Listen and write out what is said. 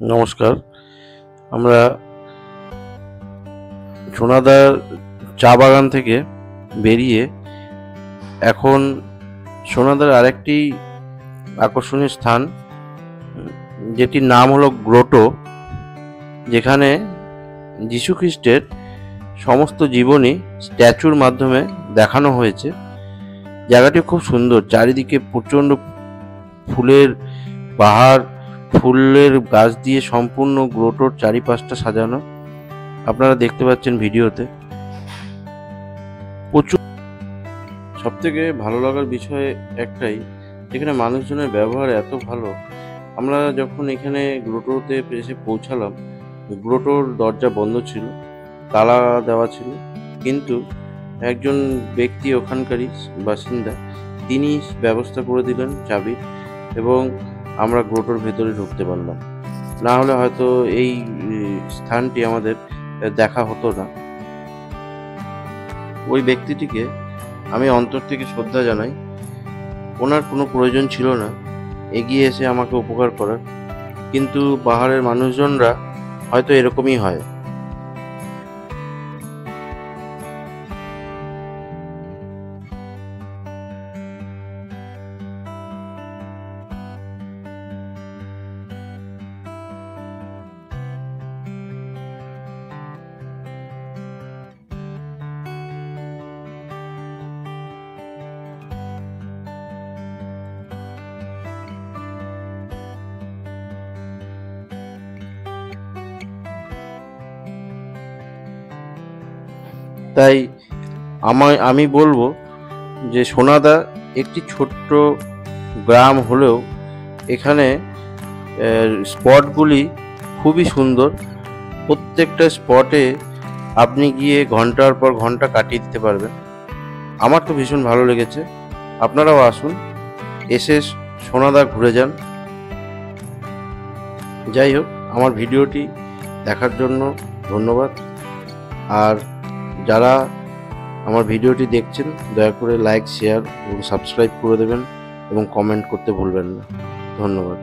নমস্কার। আমরা সোনাদার চা বাগান থেকে বেরিয়ে এখন সোনাদার আরেকটি আকর্ষণীয় স্থান, যেটির নাম হলো গ্রোটো, যেখানে যীশুখ্রিস্টের সমস্ত জীবনী স্ট্যাচুর মাধ্যমে দেখানো হয়েছে। জায়গাটি খুব সুন্দর, চারিদিকে প্রচণ্ড ফুলের বাহার, ফুলের গাছ দিয়ে সম্পূর্ণ গ্রোটোর চারিপাশটা সাজানো। আপনারা দেখতে পাচ্ছেন ভিডিওতে। প্রচুর সবথেকে ভালো লাগার বিষয় একটাই, এখানে মানুষজনের ব্যবহার এত ভালো। আমরা যখন এখানে গ্রোটোতে এসে পৌঁছালাম, গ্রোটোর দরজা বন্ধ ছিল, তালা দেওয়া ছিল, কিন্তু একজন ব্যক্তি, ওখানকারই বাসিন্দা, তিনি ব্যবস্থা করে দিলেন চাবির, এবং আমরা গ্রোটোর ভেতরে ঢুকতে পারলাম। না হলে হয়তো এই স্থানটি আমাদের দেখা হতো না। ওই ব্যক্তিটিকে আমি অন্তর থেকে শ্রদ্ধা জানাই। ওনার কোনো প্রয়োজন ছিল না এগিয়ে এসে আমাকে উপকার করার, কিন্তু পাহাড়ের মানুষজনরা হয়তো এরকমই হয়। তাই আমি বলবো যে সোনাদা একটি ছোট্ট গ্রাম হলেও এখানে স্পটগুলি খুবই সুন্দর। প্রত্যেকটা স্পটে আপনি গিয়ে ঘন্টার পর ঘন্টা কাটিয়ে দিতে পারবেন। আমার তো ভীষণ ভালো লেগেছে। আপনারাও আসুন, এসে সোনাদা ঘুরে যান। যাই হোক, আমার ভিডিওটি দেখার জন্য ধন্যবাদ। আর যারা আমার ভিডিওটি দেখছেন, দয়া করে লাইক, শেয়ার এবং সাবস্ক্রাইব করে দেবেন, এবং কমেন্ট করতে ভুলবেন না। ধন্যবাদ।